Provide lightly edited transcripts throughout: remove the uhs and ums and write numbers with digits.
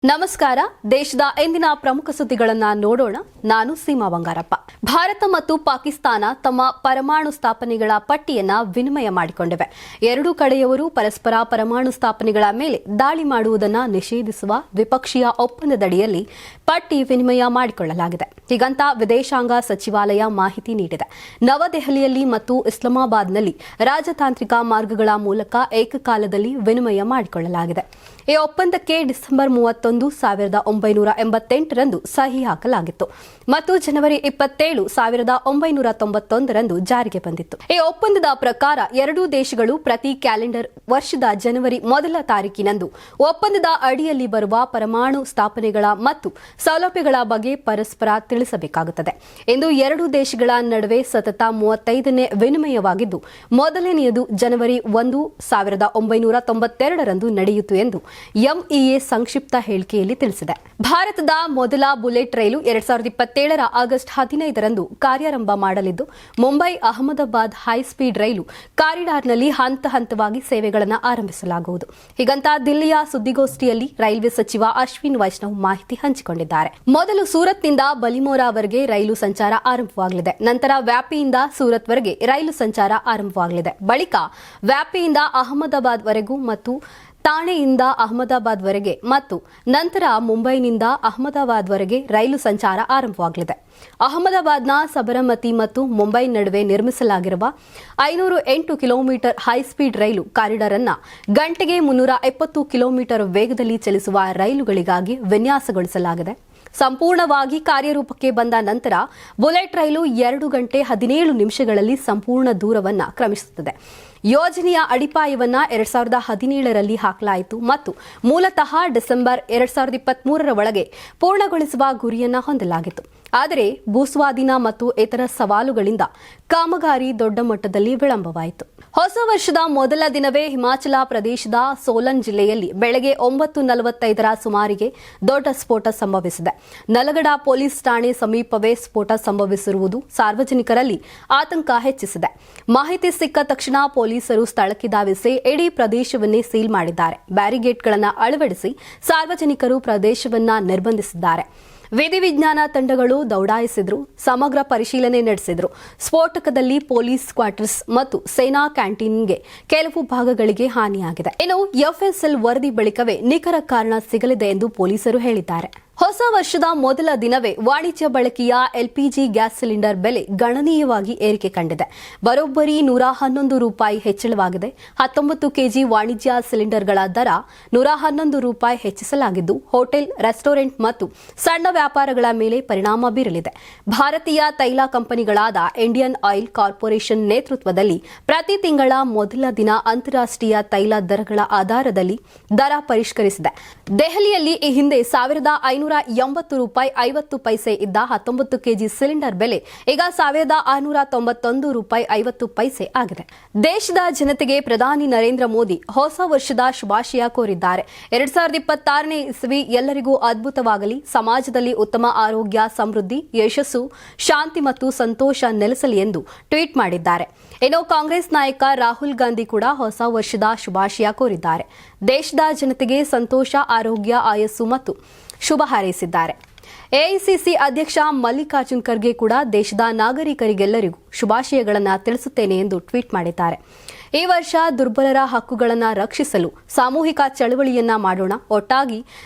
ನಮಸ್ಕಾರ. ದೇಶದ ಇಂದಿನ ಪ್ರಮುಖ ಸುದ್ದಿಗಳನ್ನು ನೋಡೋಣ. ನಾನು ಸೀಮಾ ಬಂಗಾರಪ್ಪ. ಭಾರತ ಮತ್ತು ಪಾಕಿಸ್ತಾನ ತಮ್ಮ ಪರಮಾಣು ಸ್ಥಾಪನೆಗಳ ಪಟ್ಟಿಯನ್ನ ವಿನಿಮಯ ಮಾಡಿಕೊಂಡಿವೆ. ಎರಡೂ ಕಡೆಯವರು ಪರಸ್ಪರ ಪರಮಾಣು ಸ್ಥಾಪನೆಗಳ ಮೇಲೆ ದಾಳಿ ಮಾಡುವುದನ್ನು ನಿಷೇಧಿಸುವ ದ್ವಿಪಕ್ಷೀಯ ಒಪ್ಪಂದದಡಿಯಲ್ಲಿ ಪಟ್ಟಿ ವಿನಿಮಯ ಮಾಡಿಕೊಳ್ಳಲಾಗಿದೆ. ಹೀಗಂತ ವಿದೇಶಾಂಗ ಸಚಿವಾಲಯ ಮಾಹಿತಿ ನೀಡಿದೆ. ನವದೆಹಲಿಯಲ್ಲಿ ಮತ್ತು ಇಸ್ಲಾಮಾಬಾದ್ನಲ್ಲಿ ರಾಜತಾಂತ್ರಿಕ ಮಾರ್ಗಗಳ ಮೂಲಕ ಏಕಕಾಲದಲ್ಲಿ ವಿನಿಮಯ ಮಾಡಿಕೊಳ್ಳಲಾಗಿದೆ. ಈ ಒಪ್ಪಂದಕ್ಕೆ ಡಿಸೆಂಬರ್ 31, 1988ರಂದು ಸಹಿ ಹಾಕಲಾಗಿತ್ತು ಮತ್ತು ಜನವರಿ 27, 1991ರಂದು ಜಾರಿಗೆ ಬಂದಿತ್ತು. ಈ ಒಪ್ಪಂದದ ಪ್ರಕಾರ ಎರಡೂ ದೇಶಗಳು ಪ್ರತಿ ಕ್ಯಾಲೆಂಡರ್ ವರ್ಷದ ಜನವರಿ 1ರ ತಾರೀಕಿನಂದು ಒಪ್ಪಂದದ ಅಡಿಯಲ್ಲಿ ಬರುವ ಪರಮಾಣು ಸ್ಥಾಪನೆಗಳ ಮತ್ತು ಸೌಲಭ್ಯಗಳ ಬಗ್ಗೆ ಪರಸ್ಪರ ತಿಳಿಸಬೇಕಾಗುತ್ತದೆ. ಇಂದು ಎರಡೂ ದೇಶಗಳ ನಡುವೆ ಸತತ 35ನೇ ವಿನಿಮಯವಾಗಿದ್ದು, ಮೊದಲನೆಯದು ಜನವರಿ 1, 1992ರಂದು ನಡೆಯಿತು ಎಂದು ಎಂಇಎ ಸಂಕ್ಷಿಪ್ತ ಹೇಳಿಕೆಯಲ್ಲಿ ತಿಳಿಸಿದೆ. ಭಾರತದ ಮೊದಲ ಬುಲೆಟ್ ರೈಲು 2027ರ ಆಗಸ್ಟ್ 15ರಂದು ಕಾರ್ಯಾರಂಭ ಮಾಡಲಿದ್ದು, ಮುಂಬೈ ಅಹಮದಾಬಾದ್ ಹೈಸ್ಪೀಡ್ ರೈಲು ಕಾರಿಡಾರ್ನಲ್ಲಿ ಹಂತ ಹಂತವಾಗಿ ಸೇವೆಗಳನ್ನು ಆರಂಭಿಸಲಾಗುವುದು. ಹೀಗಂತ ದಿಲ್ಲಿಯ ಸುದ್ದಿಗೋಷ್ಠಿಯಲ್ಲಿ ರೈಲ್ವೆ ಸಚಿವ ಅಶ್ವಿನ್ ವೈಷ್ಣವ್ ಮಾಹಿತಿ ಹಂಚಿಕೊಂಡಿದ್ದಾರೆ. ಮೊದಲು ಸೂರತ್ನಿಂದ ಬಲಿಮೋರಾವರೆಗೆ ರೈಲು ಸಂಚಾರ ಆರಂಭವಾಗಲಿದೆ. ನಂತರ ವ್ಯಾಪಿಯಿಂದ ಸೂರತ್ವರೆಗೆ ರೈಲು ಸಂಚಾರ ಆರಂಭವಾಗಲಿದೆ. ಬಳಿಕ ವ್ಯಾಪಿಯಿಂದ ಅಹಮದಾಬಾದ್ವರೆಗೂ ಮತ್ತು ಥಾಣೆಯಿಂದ ಅಹಮದಾಬಾದ್ವರೆಗೆ ಮತ್ತು ನಂತರ ಮುಂಬೈನಿಂದ ಅಹಮದಾಬಾದ್ವರೆಗೆ ರೈಲು ಸಂಚಾರ ಆರಂಭವಾಗಲಿದೆ. ಅಹಮದಾಬಾದ್ನ ಸಬರಮತಿ ಮತ್ತು ಮುಂಬೈ ನಡುವೆ ನಿರ್ಮಿಸಲಾಗಿರುವ 508 ಕಿಲೋಮೀಟರ್ ಹೈಸ್ಪೀಡ್ ರೈಲು ಕಾರಿಡಾರ್ ಅನ್ನು ಗಂಟೆಗೆ 370 ಕಿಲೋಮೀಟರ್ ವೇಗದಲ್ಲಿ ಚಲಿಸುವ ರೈಲುಗಳಿಗಾಗಿ ವಿನ್ಯಾಸಗೊಳಿಸಲಾಗಿದೆ. ಸಂಪೂರ್ಣವಾಗಿ ಕಾರ್ಯರೂಪಕ್ಕೆ ಬಂದ ನಂತರ ಬುಲೆಟ್ ರೈಲು 2 ಗಂಟೆ 17 ನಿಮಿಷಗಳಲ್ಲಿ ಸಂಪೂರ್ಣ ದೂರವನ್ನು ಕ್ರಮಿಸುತ್ತದೆ. ಯೋಜನೆಯ ಅಡಿಪಾಯವನ್ನು 2017ರಲ್ಲಿ ಹಾಕಲಾಯಿತು ಮತ್ತು ಮೂಲತಃ ಡಿಸೆಂಬರ್ 2023ರ ಒಳಗೆ ಪೂರ್ಣಗೊಳಿಸುವ ಗುರಿಯನ್ನು ಹೊಂದಲಾಗಿತ್ತು. ಆದರೆ ಭೂಸ್ವಾಧೀನ ಮತ್ತು ಇತರ ಸವಾಲುಗಳಿಂದ ಕಾಮಗಾರಿ ದೊಡ್ಡ ಮಟ್ಟದಲ್ಲಿ ವಿಳಂಬವಾಯಿತು. ಹೊಸ ವರ್ಷದ ಮೊದಲ ದಿನವೇ ಹಿಮಾಚಲ ಪ್ರದೇಶದ ಸೋಲನ್ ಜಿಲ್ಲೆಯಲ್ಲಿ ಬೆಳಗ್ಗೆ 9:45ರ ಸುಮಾರಿಗೆ ದೊಡ್ಡ ಸ್ಫೋಟ ಸಂಭವಿಸಿದೆ. ನಲಗಡ ಪೊಲೀಸ್ ಠಾಣೆ ಸಮೀಪವೇ ಸ್ಫೋಟ ಸಂಭವಿಸಿರುವುದು ಸಾರ್ವಜನಿಕರಲ್ಲಿ ಆತಂಕ ಹೆಚ್ಚಿಸಿದೆ. ಮಾಹಿತಿ ಸಿಕ್ಕ ತಕ್ಷಣ ಪೊಲೀಸರು ಸ್ಥಳಕ್ಕೆ ಧಾವಿಸಿ ಇಡೀ ಪ್ರದೇಶವನ್ನೇ ಸೀಲ್ ಮಾಡಿದ್ದಾರೆ. ಬ್ಯಾರಿಗೇಡ್ಗಳನ್ನು ಅಳವಡಿಸಿ ಸಾರ್ವಜನಿಕರು ಪ್ರದೇಶವನ್ನ ನಿರ್ಬಂಧಿಸಿದ್ದಾರೆ. ವಿಧಿವಿಜ್ಞಾನ ತಂಡಗಳು ದೌಡಾಯಿಸಿದ್ರು, ಸಮಗ್ರ ಪರಿಶೀಲನೆ ನಡೆಸಿದ್ರು. ಸ್ಫೋಟಕದಲ್ಲಿ ಪೊಲೀಸ್ ಕ್ವಾರ್ಟರ್ಸ್ ಮತ್ತು ಸೇನಾ ಕ್ಯಾಂಟೀನ್ಗೆ ಕೆಲವು ಭಾಗಗಳಿಗೆ ಹಾನಿಯಾಗಿದೆ. ಇನ್ನು ಎಫ್ಎಸ್ಎಲ್ ವರದಿ ಬಳಿಕವೇ ನಿಖರ ಕಾರಣ ಸಿಗಲಿದೆ ಎಂದು ಪೊಲೀಸರು ಹೇಳಿದ್ದಾರೆ. ಹೊಸ ವರ್ಷದ ಮೊದಲ ದಿನವೇ ವಾಣಿಜ್ಯ ಬಳಕೆಯ ಎಲ್ಪಿಜಿ ಗ್ಯಾಸ್ ಸಿಲಿಂಡರ್ ಬೆಲೆ ಗಣನೀಯವಾಗಿ ಏರಿಕೆ ಕಂಡಿದೆ. ಬರೋಬ್ಬರಿ ₹111 ಹೆಚ್ಚಳವಾಗಿದೆ. 19 ಕೆಜಿ ವಾಣಿಜ್ಯ ಸಿಲಿಂಡರ್ಗಳ ದರ ₹111 ಹೆಚ್ಚಿಸಲಾಗಿದ್ದು, ಹೋಟೆಲ್, ರೆಸ್ಟೋರೆಂಟ್ ಮತ್ತು ಸಣ್ಣ ವ್ಯಾಪಾರಗಳ ಮೇಲೆ ಪರಿಣಾಮ ಬೀರಲಿದೆ. ಭಾರತೀಯ ತೈಲ ಕಂಪನಿಗಳಾದ ಇಂಡಿಯನ್ ಆಯಿಲ್ ಕಾರ್ಪೊರೇಷನ್ ನೇತೃತ್ವದಲ್ಲಿ ಪ್ರತಿ ತಿಂಗಳ ಮೊದಲ ದಿನ ಅಂತಾರಾಷ್ಟ್ರೀಯ ತೈಲ ದರಗಳ ಆಧಾರದಲ್ಲಿ ದರ ಪರಿಷ್ಕರಿಸಿದೆ. ದೆಹಲಿಯಲ್ಲಿ ಈ ಹಿಂದೆ ₹1,580.50 ಇದ್ದ 19 ಕೆಜಿ ಸಿಲಿಂಡರ್ ಬೆಲೆ ಈಗ ₹1,691.50 ಆಗಿದೆ. ದೇಶದ ಜನತೆಗೆ ಪ್ರಧಾನಿ ನರೇಂದ್ರ ಮೋದಿ ಹೊಸ ವರ್ಷದ ಶುಭಾಶಯ ಕೋರಿದ್ದಾರೆ. 2026ನೇ ಇಸವಿ ಎಲ್ಲರಿಗೂ ಅದ್ಭುತವಾಗಲಿ, ಸಮಾಜದಲ್ಲಿ ಉತ್ತಮ ಆರೋಗ್ಯ, ಸಮೃದ್ಧಿ, ಯಶಸ್ಸು, ಶಾಂತಿ ಮತ್ತು ಸಂತೋಷ ನೆಲೆಸಲಿ ಎಂದು ಟ್ವೀಟ್ ಮಾಡಿದ್ದಾರೆ. ಇನ್ನು ಕಾಂಗ್ರೆಸ್ ನಾಯಕ ರಾಹುಲ್ ಗಾಂಧಿ ಕೂಡ ಹೊಸ ವರ್ಷದ ಶುಭಾಶಯ ಕೋರಿದ್ದಾರೆ. ದೇಶದ ಜನತೆಗೆ ಸಂತೋಷ, ಆರೋಗ್ಯ, ಆಯಸ್ಸು ಮತ್ತು ಶುಭ ಹಾರೈಸಿದ್ದಾರೆ. ಎಐಸಿಸಿ ಅಧ್ಯಕ್ಷ ಮಲ್ಲಿಕಾರ್ಜುನ್ ಖರ್ಗೆ ಕೂಡ ದೇಶದ ನಾಗರಿಕರಿಗೆಲ್ಲರಿಗೂ ಶುಭಾಶಯಗಳನ್ನು ತಿಳಿಸುತ್ತೇನೆ ಎಂದು ಟ್ವೀಟ್ ಮಾಡಿದ್ದಾರೆ. ಈ ವರ್ಷ ದುರ್ಬಲರ ಹಕ್ಕುಗಳನ್ನು ರಕ್ಷಿಸಲು ಸಾಮೂಹಿಕ ಚಳವಳಿಯನ್ನ ಮಾಡೋಣ, ಒಟ್ಟಾಗಿ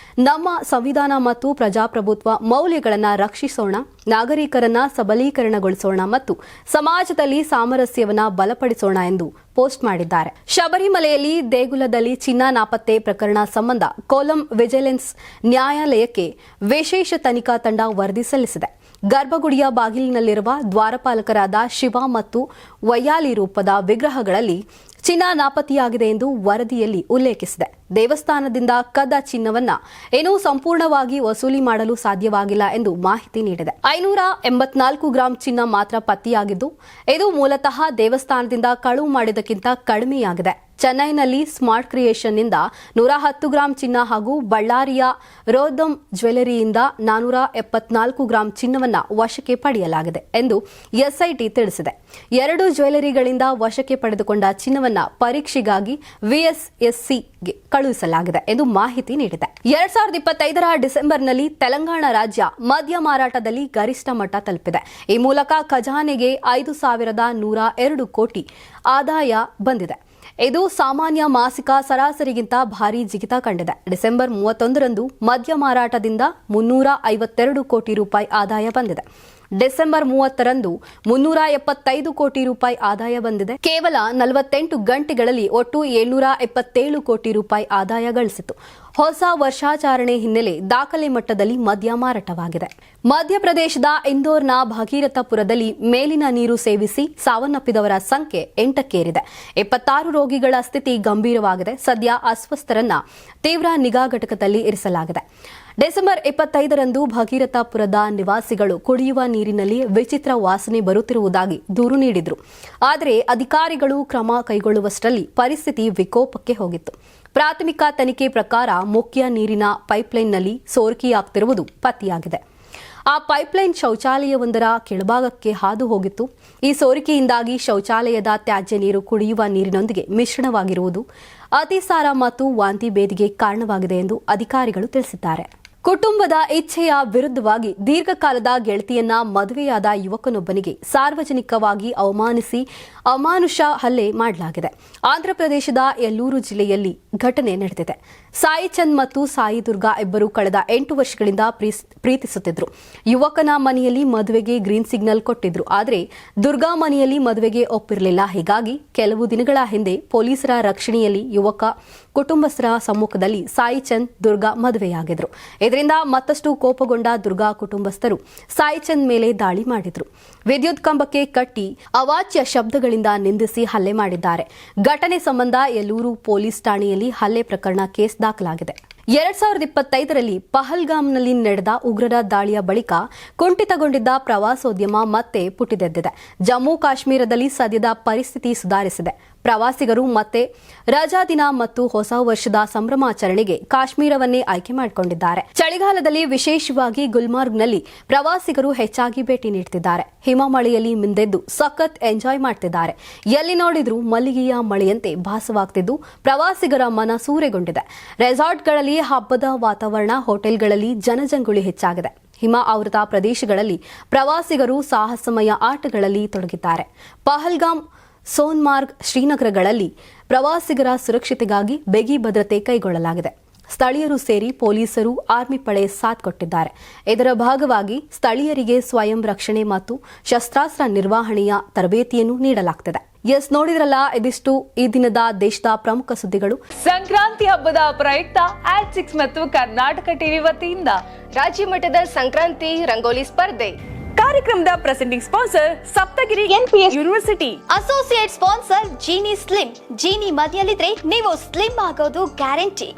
ನಮ್ಮ ಸಂವಿಧಾನ ಮತ್ತು ಪ್ರಜಾಪ್ರಭುತ್ವ ಮೌಲ್ಯಗಳನ್ನು ರಕ್ಷಿಸೋಣ, ನಾಗರಿಕರನ್ನ ಸಬಲೀಕರಣಗೊಳಿಸೋಣ ಮತ್ತು ಸಮಾಜದಲ್ಲಿ ಸಾಮರಸ್ಯವನ್ನು ಬಲಪಡಿಸೋಣ ಎಂದು ಪೋಸ್ಟ್ ಮಾಡಿದ್ದಾರೆ. ಶಬರಿಮಲೆಯಲ್ಲಿ ದೇಗುಲದಲ್ಲಿ ಚಿನ್ನ ನಾಪತ್ತೆ ಪ್ರಕರಣ ಸಂಬಂಧ ಕೊಲ್ಲಂ ವಿಜಿಲೆನ್ಸ್ ನ್ಯಾಯಾಲಯಕ್ಕೆ ವಿಶೇಷ ತನಿಖಾ ತಂಡ ವರದಿ ಸಲ್ಲಿಸಿದೆ. ಗರ್ಭಗುಡಿಯ ಬಾಗಿಲಿನಲ್ಲಿರುವ ದ್ವಾರಪಾಲಕರಾದ ಶಿವ ಮತ್ತು ವಯ್ಯಾಲಿ ರೂಪದ ವಿಗ್ರಹಗಳಲ್ಲಿ ಚಿನ್ನ ನಾಪತ್ತೆಯಾಗಿದೆ ಎಂದು ವರದಿಯಲ್ಲಿ ಉಲ್ಲೇಖಿಸಿದೆ. ದೇವಸ್ಥಾನದಿಂದ ಕದ್ದ ಚಿನ್ನವನ್ನ ಏನೂ ಸಂಪೂರ್ಣವಾಗಿ ವಸೂಲಿ ಮಾಡಲು ಸಾಧ್ಯವಾಗಿಲ್ಲ ಎಂದು ಮಾಹಿತಿ ನೀಡಿದೆ. 584 ಗ್ರಾಂ ಚಿನ್ನ ಮಾತ್ರ ಪತ್ತೆಯಾಗಿದ್ದು, ಇದು ಮೂಲತಃ ದೇವಸ್ಥಾನದಿಂದ ಕಳುವು ಮಾಡಿದ್ದಕ್ಕಿಂತ ಕಡಿಮೆಯಾಗಿದೆ. ಚೆನ್ನೈನಲ್ಲಿ ಸ್ಮಾರ್ಟ್ ಕ್ರಿಯೇಷನ್ನಿಂದ 110 ಗ್ರಾಂ ಚಿನ್ನ ಹಾಗೂ ಬಳ್ಳಾರಿಯ ರೋದಮ್ ಜ್ಯುವೆಲರಿಯಿಂದ 474 ಗ್ರಾಂ ಚಿನ್ನವನ್ನು ವಶಕ್ಕೆ ಪಡೆಯಲಾಗಿದೆ ಎಂದು ಎಸ್ಐಟಿ ತಿಳಿಸಿದೆ. 2 ಜ್ಯುವೆಲರಿಗಳಿಂದ ವಶಕ್ಕೆ ಪಡೆದುಕೊಂಡ ಚಿನ್ನವನ್ನು ಪರೀಕ್ಷೆಗಾಗಿ ವಿಎಸ್ಎಸ್ಸಿಗೆ ಕಳುಹಿಸಲಾಗಿದೆ ಎಂದು ಮಾಹಿತಿ ನೀಡಿದೆ. 2025ರ ಡಿಸೆಂಬರ್ನಲ್ಲಿ ತೆಲಂಗಾಣ ರಾಜ್ಯ ಮದ್ಯ ಮಾರಾಟದಲ್ಲಿ ಗರಿಷ್ಠ ಮಟ್ಟ ತಲುಪಿದೆ. ಈ ಮೂಲಕ ಖಜಾನೆಗೆ 5,102 ಕೋಟಿ ಆದಾಯ ಬಂದಿದೆ. ಇದು ಸಾಮಾನ್ಯ ಮಾಸಿಕ ಸರಾಸರಿಗಿಂತ ಭಾರೀ ಜಿಗಿತ ಕಂಡಿದೆ. ಡಿಸೆಂಬರ್ 31ರಂದು ಮದ್ಯ ಮಾರಾಟದಿಂದ 352 ಕೋಟಿ ರೂಪಾಯಿ ಆದಾಯ ಬಂದಿದೆ. ಡಿಸೆಂಬರ್ 30ರಂದು 375 ಕೋಟಿ ರೂಪಾಯಿ ಆದಾಯ ಬಂದಿದೆ. ಕೇವಲ 48 ಗಂಟೆಗಳಲ್ಲಿ ಒಟ್ಟು 727 ಕೋಟಿ ರೂಪಾಯಿ ಆದಾಯ ಗಳಿಸಿತು. ಹೊಸ ವರ್ಷಾಚರಣೆ ಹಿನ್ನೆಲೆ ದಾಖಲೆ ಮಟ್ಟದಲ್ಲಿ ಮದ್ಯ ಮಾರಾಟವಾಗಿದೆ. ಮಧ್ಯಪ್ರದೇಶದ ಇಂದೋರ್ನ ಭಗೀರಥಪುರದಲ್ಲಿ ಮೇಲಿನ ನೀರು ಸೇವಿಸಿ ಸಾವನ್ನಪ್ಪಿದವರ ಸಂಖ್ಯೆ 8ಕ್ಕೇರಿದೆ. 26 ರೋಗಿಗಳ ಸ್ಥಿತಿ ಗಂಭೀರವಾಗಿದೆ. ಸದ್ಯ ಅಸ್ವಸ್ಥರನ್ನ ತೀವ್ರ ನಿಗಾ ಘಟಕದಲ್ಲಿ ಇರಿಸಲಾಗಿದೆ. ಡಿಸೆಂಬರ್ 25ರಂದು ಭಗೀರಥಪುರದ ನಿವಾಸಿಗಳು ಕುಡಿಯುವ ನೀರಿನಲ್ಲಿ ವಿಚಿತ್ರ ವಾಸನೆ ಬರುತ್ತಿರುವುದಾಗಿ ದೂರು ನೀಡಿದ್ರು. ಆದರೆ ಅಧಿಕಾರಿಗಳು ಕ್ರಮ ಕೈಗೊಳ್ಳುವಷ್ಟರಲ್ಲಿ ಪರಿಸ್ಥಿತಿ ವಿಕೋಪಕ್ಕೆ ಹೋಗಿತ್ತು. ಪ್ರಾಥಮಿಕ ತನಿಖೆ ಪ್ರಕಾರ ಮುಖ್ಯ ನೀರಿನ ಪೈಪ್ಲೈನ್ನಲ್ಲಿ ಸೋರಿಕೆಯಾಗುತ್ತಿರುವುದು ಪತ್ತೆಯಾಗಿದೆ. ಆ ಪೈಪ್ಲೈನ್ ಶೌಚಾಲಯವೊಂದರ ಕೆಳಭಾಗಕ್ಕೆ ಹಾದು ಹೋಗಿತ್ತು. ಈ ಸೋರಿಕೆಯಿಂದಾಗಿ ಶೌಚಾಲಯದ ತ್ಯಾಜ್ಯ ನೀರು ಕುಡಿಯುವ ನೀರಿನೊಂದಿಗೆ ಮಿಶ್ರಣವಾಗಿರುವುದು ಅತಿಸಾರ ಮತ್ತು ವಾಂತಿ ಭೇದಿಗೆ ಕಾರಣವಾಗಿದೆ ಎಂದು ಅಧಿಕಾರಿಗಳು ತಿಳಿಸಿದ್ದಾರೆ. ಕುಟುಂಬದ ಇಚ್ಛೆಯ ವಿರುದ್ಧವಾಗಿ ದೀರ್ಘಕಾಲದ ಗೆಳತಿಯನ್ನ ಮದುವೆಯಾದ ಯುವಕನೊಬ್ಬನಿಗೆ ಸಾರ್ವಜನಿಕವಾಗಿ ಅವಮಾನಿಸಿ ಅಮಾನುಷ ಹಲ್ಲೆ ಮಾಡಲಾಗಿದೆ. ಆಂಧ್ರಪ್ರದೇಶದ ಯಲ್ಲೂರು ಜಿಲ್ಲೆಯಲ್ಲಿ ಘಟನೆ ನಡೆದಿದೆ. ಸಾಯಿ ಚಂದ್ ಮತ್ತು ಸಾಯಿ ದುರ್ಗಾ ಇಬ್ಬರು ಕಳೆದ 8 ವರ್ಷಗಳಿಂದ ಪ್ರೀತಿಸುತ್ತಿದ್ರು. ಯುವಕನ ಮನೆಯಲ್ಲಿ ಮದುವೆಗೆ ಗ್ರೀನ್ ಸಿಗ್ನಲ್ ಕೊಟ್ಟಿದ್ರು. ಆದರೆ ದುರ್ಗಾ ಮನೆಯಲ್ಲಿ ಮದುವೆಗೆ ಒಪ್ಪಿರಲಿಲ್ಲ. ಹೀಗಾಗಿ ಕೆಲವು ದಿನಗಳ ಹಿಂದೆ ಪೊಲೀಸರ ರಕ್ಷಣೆಯಲ್ಲಿ ಯುವಕ ಕುಟುಂಬಸ್ಥರ ಸಮ್ಮುಖದಲ್ಲಿ ಸಾಯಿ ಚಂದ್ ದುರ್ಗಾ ಮದುವೆಯಾಗಿದ್ರು. ಇದರಿಂದ ಮತ್ತಷ್ಟು ಕೋಪಗೊಂಡ ದುರ್ಗಾ ಕುಟುಂಬಸ್ಥರು ಸಾಯಿ ಚಂದ್ ಮೇಲೆ ದಾಳಿ ಮಾಡಿದ್ರು. ವಿದ್ಯುತ್ ಕಂಬಕ್ಕೆ ಕಟ್ಟಿ ಅವಾಚ್ಯ ಶಬ್ದಗಳಿಂದ ನಿಂದಿಸಿ ಹಲ್ಲೆ ಮಾಡಿದ್ದಾರೆ. ಘಟನೆ ಸಂಬಂಧ ಯಲ್ಲೂರು ಪೊಲೀಸ್ ಠಾಣೆಯಲ್ಲಿ ಹಲ್ಲೆ ಪ್ರಕರಣ ಕೇಸ್ ದಾಖಲಾಗಿದೆ. 2025ರಲ್ಲಿ ಪಹಲ್ಗಾಮ್ನಲ್ಲಿ ನಡೆದ ಉಗ್ರರ ದಾಳಿಯ ಬಳಿಕ ಕುಂಠಿತಗೊಂಡಿದ್ದ ಪ್ರವಾಸೋದ್ಯಮ ಮತ್ತೆ ಪುಟಿದೆದ್ದಿದೆ. ಜಮ್ಮು ಕಾಶ್ಮೀರದಲ್ಲಿ ಸದ್ಯದ ಪರಿಸ್ಥಿತಿ ಸುಧಾರಿಸಿದೆ. ಪ್ರವಾಸಿಗರು ಮತ್ತೆ ರಜಾ ದಿನ ಮತ್ತು ಹೊಸ ವರ್ಷದ ಸಂಭ್ರಮಾಚರಣೆಗೆ ಕಾಶ್ಮೀರವನ್ನೇ ಆಯ್ಕೆ ಮಾಡಿಕೊಂಡಿದ್ದಾರೆ. ಚಳಿಗಾಲದಲ್ಲಿ ವಿಶೇಷವಾಗಿ ಗುಲ್ಮಾರ್ಗ್ನಲ್ಲಿ ಪ್ರವಾಸಿಗರು ಹೆಚ್ಚಾಗಿ ಭೇಟಿ ನೀಡುತ್ತಿದ್ದಾರೆ. ಹಿಮಮಳೆಯಲ್ಲಿ ಮಿಂದೆದ್ದು ಸಖತ್ ಎಂಜಾಯ್ ಮಾಡ್ತಿದ್ದಾರೆ. ಎಲ್ಲಿ ನೋಡಿದ್ರೂ ಮಲ್ಲಿಗೆಯ ಮಳೆಯಂತೆ ಭಾಸವಾಗ್ತಿದ್ದು ಪ್ರವಾಸಿಗರ ಮನ ಸೂರೆಗೊಂಡಿದೆ. ರೆಸಾರ್ಟ್ಗಳಲ್ಲಿ ಹಬ್ಬದ ವಾತಾವರಣ, ಹೋಟೆಲ್ಗಳಲ್ಲಿ ಜನಜಂಗುಳಿ ಹೆಚ್ಚಾಗಿದೆ. ಹಿಮ ಆವೃತ ಪ್ರದೇಶಗಳಲ್ಲಿ ಪ್ರವಾಸಿಗರು ಸಾಹಸಮಯ ಆಟಗಳಲ್ಲಿ ತೊಡಗಿದ್ದಾರೆ. ಪಹಲ್ಗಾಮ್, ಸೋನ್ಮಾರ್ಗ್, ಶ್ರೀನಗರಗಳಲ್ಲಿ ಪ್ರವಾಸಿಗರ ಸುರಕ್ಷತೆಗಾಗಿ ಬಿಗಿ ಭದ್ರತೆ ಕೈಗೊಳ್ಳಲಾಗಿದೆ. ಸ್ಥಳೀಯರು ಸೇರಿ ಪೊಲೀಸರು, ಆರ್ಮಿ ಪಡೆ ಸಾಥ್ ಕೊಟ್ಟಿದ್ದಾರೆ. ಇದರ ಭಾಗವಾಗಿ ಸ್ಥಳೀಯರಿಗೆ ಸ್ವಯಂ ರಕ್ಷಣೆ ಮತ್ತು ಶಸ್ತ್ರಾಸ್ತ್ರ ನಿರ್ವಹಣೆಯ ತರಬೇತಿಯನ್ನು ನೀಡಲಾಗುತ್ತದೆ. ನೋಡಿದ್ರಲ್ಲ, ಇದಿಷ್ಟು ಈ ದಿನದ ದೇಶದ ಪ್ರಮುಖ ಸುದ್ದಿಗಳು. ಸಂಕ್ರಾಂತಿ ಹಬ್ಬದ ಪ್ರಯುಕ್ತ ಆಟ್6 ಮತ್ತು ಕರ್ನಾಟಕ ಟಿವಿ ವತಿಯಿಂದ ರಾಜ್ಯ ಮಟ್ಟದ ಸಂಕ್ರಾಂತಿ ರಂಗೋಲಿ ಸ್ಪರ್ಧೆ. ಕಾರ್ಯಕ್ರಮದ presenting sponsor Saptagiri NPS university. Associate sponsor Jeeni slim. Jeeni ಮನೆಯಲ್ಲಿದ್ರೆ ನೀವು ಸ್ಲಿಮ್ ಆಗೋದು guarantee.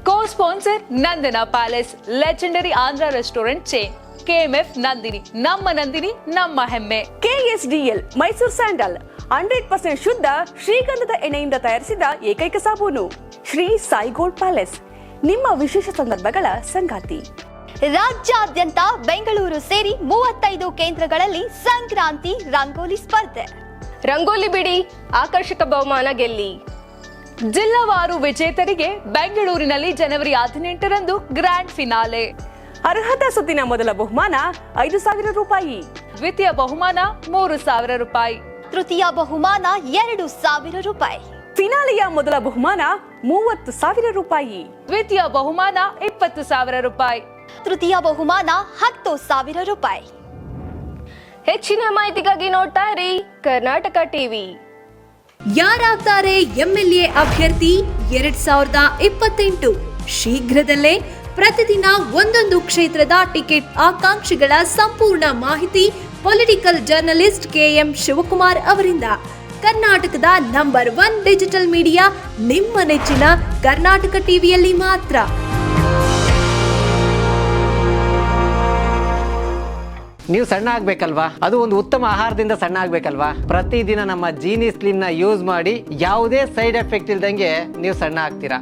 Co sponsor Nandana palace, legendary Andhra restaurant chain. KMF Nandini, ನಮ್ಮ ನಂದಿನಿ ನಮ್ಮ ಹೆಮ್ಮೆ. ಕೆಎಸ್ಡಿಎಲ್ ಮೈಸೂರು ಸ್ಯಾಂಡಲ್ 100% ಶುದ್ಧ ಶ್ರೀಗಂಧದ ಎಣ್ಣೆಯಿಂದ ತಯಾರಿಸಿದ ಏಕೈಕ ಸಾಬೂನು. ಶ್ರೀ ಸಾಯಿ ಗೋಲ್ಡ್ ಪ್ಯಾಲೇಸ್, ನಿಮ್ಮ ವಿಶೇಷ ಸಂದರ್ಭಗಳ ಸಂಗಾತಿ. ರಾಜ್ಯಾದ್ಯಂತ ಬೆಂಗಳೂರು ಸೇರಿ 35 ಕೇಂದ್ರಗಳಲ್ಲಿ ಸಂಕ್ರಾಂತಿ ರಂಗೋಲಿ ಸ್ಪರ್ಧೆ. ರಂಗೋಲಿ ಬಿಡಿ, ಆಕರ್ಷಕ ಬಹುಮಾನ ಗೆಲ್ಲಿ. ಜಿಲ್ಲಾವಾರು ವಿಜೇತರಿಗೆ ಬೆಂಗಳೂರಿನಲ್ಲಿ ಜನವರಿ 18ರಂದು ಗ್ರ್ಯಾಂಡ್ ಫಿನಾಲೆ. ಅರ್ಹತಾ ಸುತ್ತಿನ ಮೊದಲ ಬಹುಮಾನ 5,000 ರೂಪಾಯಿ, ದ್ವಿತೀಯ ಬಹುಮಾನ 3,000 ರೂಪಾಯಿ, ತೃತೀಯ ಬಹುಮಾನ 2,000 ರೂಪಾಯಿ, ಫಿನಾಲೆಯ ಮೊದಲ ಬಹುಮಾನ 30,000 ರೂಪಾಯಿ, ದ್ವಿತೀಯ ಬಹುಮಾನ 20,000 ರೂಪಾಯಿ, ತೃತೀಯ ಬಹುಮಾನ 10,000 ರೂಪಾಯಿ. ಹೆಚ್ಚಿನ ಮಾಹಿತಿಗಾಗಿ ನೋಡ್ತಾ ಇರಿ ಕರ್ನಾಟಕ ಟಿವಿ. ಯಾರಾಗ್ತಾರೆ ಎಂಎಲ್ಎ ಅಭ್ಯರ್ಥಿ 2028? ಶೀಘ್ರದಲ್ಲೇ ಪ್ರತಿದಿನ ಒಂದೊಂದು ಕ್ಷೇತ್ರದ ಟಿಕೆಟ್ ಆಕಾಂಕ್ಷಿಗಳ ಸಂಪೂರ್ಣ ಮಾಹಿತಿ ಪೊಲಿಟಿಕಲ್ ಜರ್ನಲಿಸ್ಟ್ ಕೆಎಂ ಶಿವಕುಮಾರ್ ಅವರಿಂದ. ಕರ್ನಾಟಕದ ನಂಬರ್ 1 ಡಿಜಿಟಲ್ ಮೀಡಿಯಾ ನಿಮ್ಮ ನೆಚ್ಚಿನ ಕರ್ನಾಟಕ ಟಿವಿಯಲ್ಲಿ ಮಾತ್ರ. ನೀವು ಸಣ್ಣ ಆಗ್ಬೇಕಲ್ವಾ, ಅದು ಒಂದು ಉತ್ತಮ ಆಹಾರದಿಂದ ಸಣ್ಣ ಆಗ್ಬೇಕಲ್ವಾ. ಪ್ರತಿದಿನ ನಮ್ಮ ಜೀನಿ ಸ್ಲಿಮ್ ನ ಯೂಸ್ ಮಾಡಿ ಯಾವುದೇ ಸೈಡ್ ಎಫೆಕ್ಟ್ ಇಲ್ದಂಗೆ ನೀವು ಸಣ್ಣ ಆಗ್ತೀರಾ.